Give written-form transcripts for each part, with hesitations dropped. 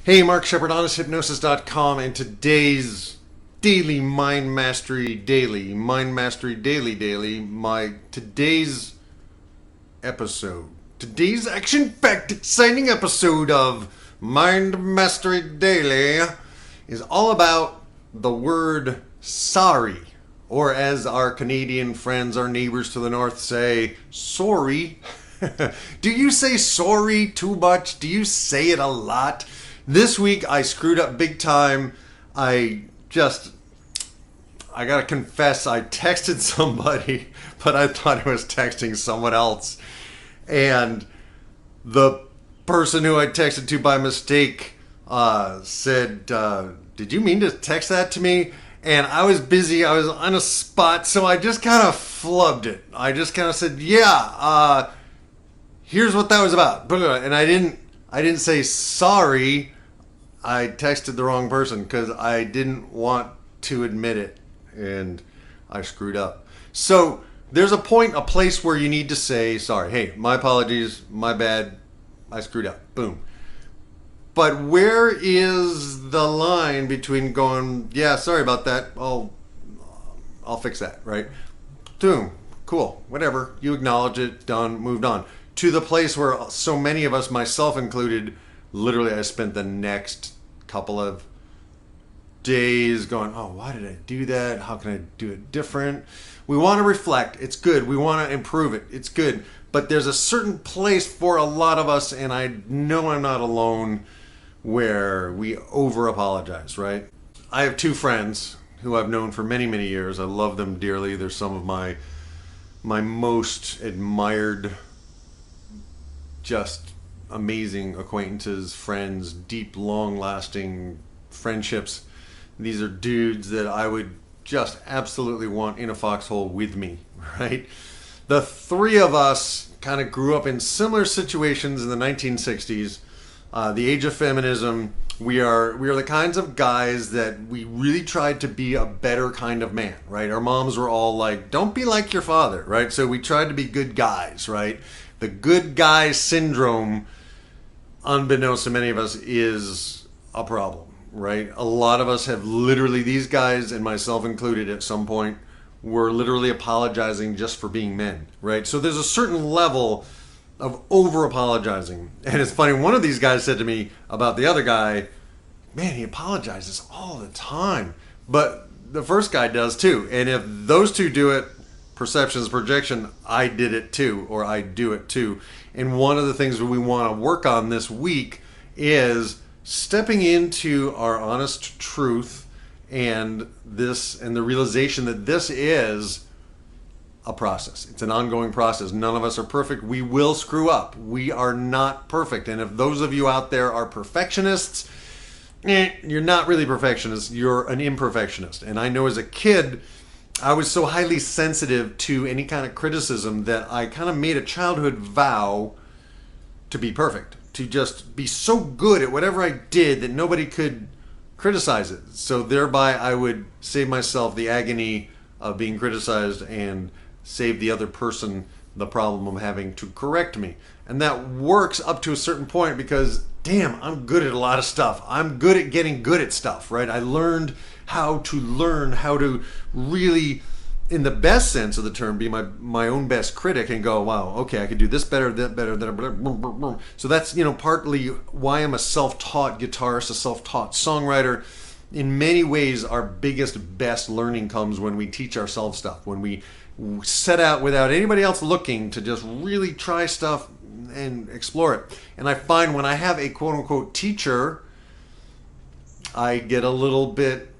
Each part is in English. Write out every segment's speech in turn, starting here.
Hey, Mark Shepard, honesthypnosis.com, and today's daily Mind Mastery Daily, today's episode, today's action-packed, exciting episode of Mind Mastery Daily is all about the word sorry, or as our Canadian friends, our neighbors to the north say, sorry. Do you say sorry too much? Do you say it a lot? This week I screwed up big time. I gotta confess, I texted somebody, but I thought I was texting someone else. And the person who I texted to by mistake said, did you mean to text that to me? And I was busy, I was on a spot, so I just kind of flubbed it. I just kind of said, yeah, here's what that was about. And I didn't say sorry. I texted the wrong person because I didn't want to admit it, and I screwed up. So there's a place where you need to say sorry. Hey, my apologies, my bad, I screwed up. Boom. But where is the line between going, yeah, sorry about that, I'll fix that, right? Boom. Cool. Whatever. You acknowledge it, done, moved on. To the place where so many of us, myself included, literally I spent the next couple of days going, oh, why did I do that? How can I do it different? We want to reflect. It's good. We want to improve it. It's good. But there's a certain place for a lot of us, and I know I'm not alone, where we over apologize, right? I have two friends who I've known for many, many years. I love them dearly. They're some of my most admired, just amazing acquaintances, friends, deep, long-lasting friendships. These are dudes that I would just absolutely want in a foxhole with me, right? The three of us kind of grew up in similar situations in the 1960s. The age of feminism. We are the kinds of guys that we really tried to be a better kind of man, right? Our moms were all like, don't be like your father, right? So we tried to be good guys, right? The good guy syndrome, unbeknownst to many of us, is a problem, right? A lot of us have literally, these guys and myself included at some point, were literally apologizing just for being men, right? So there's a certain level of over apologizing. And it's funny, one of these guys said to me about the other guy, man, he apologizes all the time. But the first guy does too. And if those two do it, perception is projection, I did it too, or I do it too. And one of the things that we want to work on this week is stepping into our honest truth and the realization that this is a process. It's an ongoing process. None of us are perfect. We will screw up. We are not perfect. And if those of you out there are perfectionists, you're not really perfectionists. You're an imperfectionist. And I know as a kid, I was so highly sensitive to any kind of criticism that I kind of made a childhood vow to be perfect, to just be so good at whatever I did that nobody could criticize it. So thereby I would save myself the agony of being criticized and save the other person the problem of having to correct me. And that works up to a certain point because, damn, I'm good at a lot of stuff. I'm good at getting good at stuff, right? I learned how to really, in the best sense of the term, be my own best critic and go, wow, okay, I could do this better, that better, that better. So that's, partly why I'm a self-taught guitarist, a self-taught songwriter. In many ways, our biggest, best learning comes when we teach ourselves stuff, when we set out without anybody else looking to just really try stuff and explore it. And I find when I have a quote-unquote teacher, I get a little bit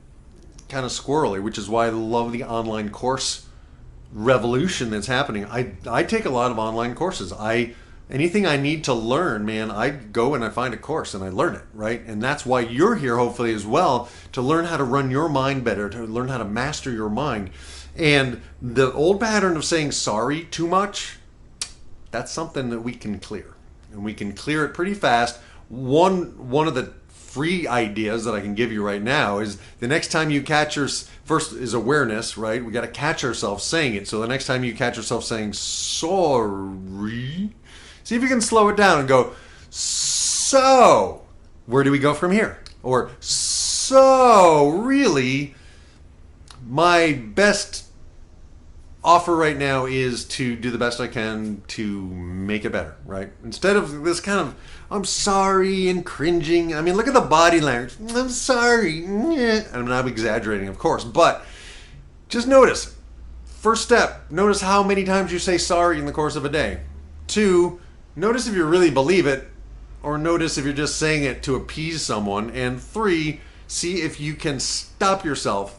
kind of squirrely, which is why I love the online course revolution that's happening. I take a lot of online courses. Anything I need to learn, man, I go and I find a course and I learn it, right? And that's why you're here, hopefully, as well, to learn how to run your mind better, to learn how to master your mind. And the old pattern of saying sorry too much, that's something that we can clear. And we can clear it pretty fast. One of the free ideas that I can give you right now is the next time you catch first is awareness, right? We got to catch ourselves saying it. So the next time you catch yourself saying sorry, see if you can slow it down and go, so where do we go from here? Or, so really, my best offer right now is to do the best I can to make it better, right? Instead of this kind of, I'm sorry and cringing. I mean, look at the body language. I'm sorry. I'm not exaggerating, of course, but just notice. First step, notice how many times you say sorry in the course of a day. 2, notice if you really believe it, or notice if you're just saying it to appease someone. And 3, see if you can stop yourself.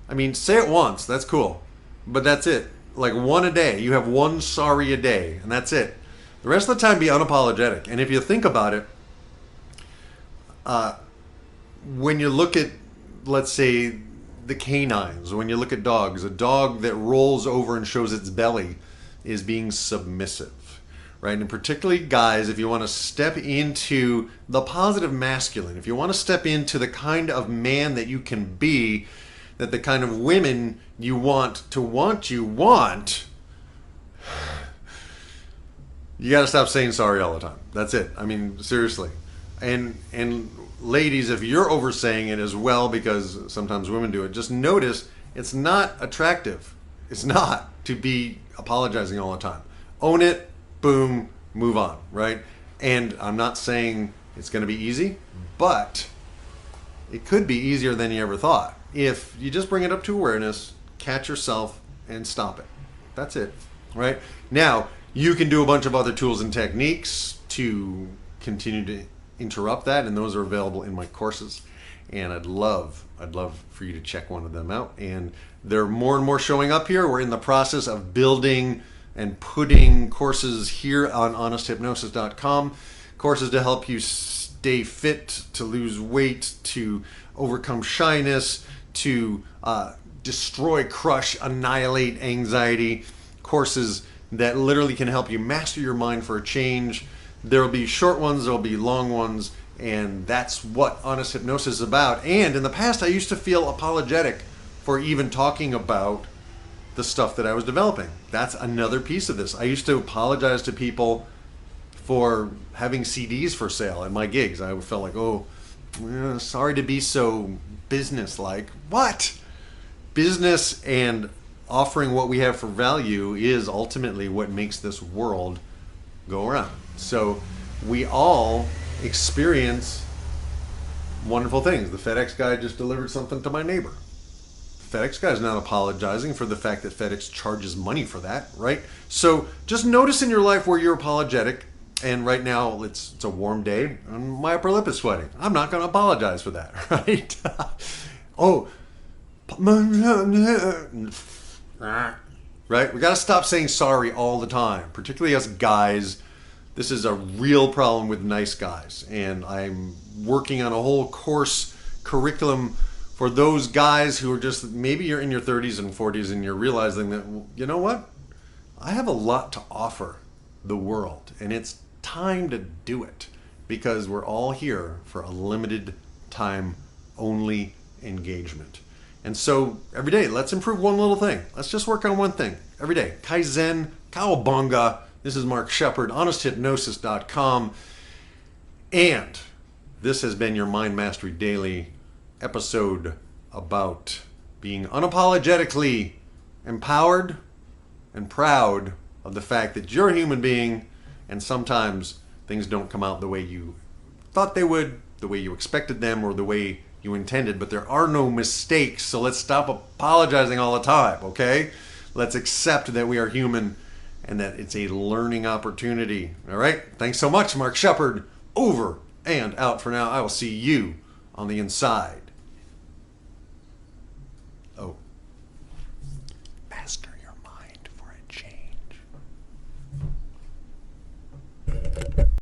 I mean, say it once, that's cool. But that's it. Like 1 a day. You have 1 sorry a day, and that's it. The rest of the time, be unapologetic. And if you think about it, when you look at, let's say, the canines, when you look at dogs, a dog that rolls over and shows its belly is being submissive, right? And particularly guys, if you want to step into the positive masculine, if you want to step into the kind of man that you can be, that the kind of women you want, you got to stop saying sorry all the time. That's it. I mean, seriously. And ladies, if you're oversaying it as well, because sometimes women do it, just notice it's not attractive. It's not to be apologizing all the time. Own it, boom, move on, right? And I'm not saying it's going to be easy, but it could be easier than you ever thought. If you just bring it up to awareness, catch yourself, and stop it. That's it, right? Now, you can do a bunch of other tools and techniques to continue to interrupt that, and those are available in my courses. And I'd love for you to check one of them out. And there are more and more showing up here. We're in the process of building and putting courses here on honesthypnosis.com. Courses to help you stay fit, to lose weight, to overcome shyness, to destroy, crush, annihilate anxiety. Courses that literally can help you master your mind for a change. There will be short ones, there will be long ones, and that's what Honest Hypnosis is about. And in the past, I used to feel apologetic for even talking about the stuff that I was developing. That's another piece of this. I used to apologize to people for having CDs for sale at my gigs. I felt like, oh, sorry to be so business-like. What? Business and offering what we have for value is ultimately what makes this world go around. So we all experience wonderful things. The FedEx guy just delivered something to my neighbor. The FedEx guy is not apologizing for the fact that FedEx charges money for that, right? So just notice in your life where you're apologetic. And right now it's a warm day and my upper lip is sweating. I'm not going to apologize for that, right? Oh, right? We got to stop saying sorry all the time, particularly us guys. This is a real problem with nice guys, and I'm working on a whole course curriculum for those guys who are just, maybe you're in your 30s and 40s and you're realizing that, you know what? I have a lot to offer the world, and it's time to do it, because we're all here for a limited time only engagement. And so every day, let's improve one little thing. Let's just work on one thing every day. Kaizen, Cowabunga. This is Mark Shepard, honesthypnosis.com. And this has been your Mind Mastery Daily episode about being unapologetically empowered and proud of the fact that you're a human being, and sometimes things don't come out the way you thought they would, the way you expected them, or the way you intended, but there are no mistakes, so let's stop apologizing all the time, okay? Let's accept that we are human and that it's a learning opportunity, all right? Thanks so much, Mark Shepard. Over and out for now. I will see you on the inside.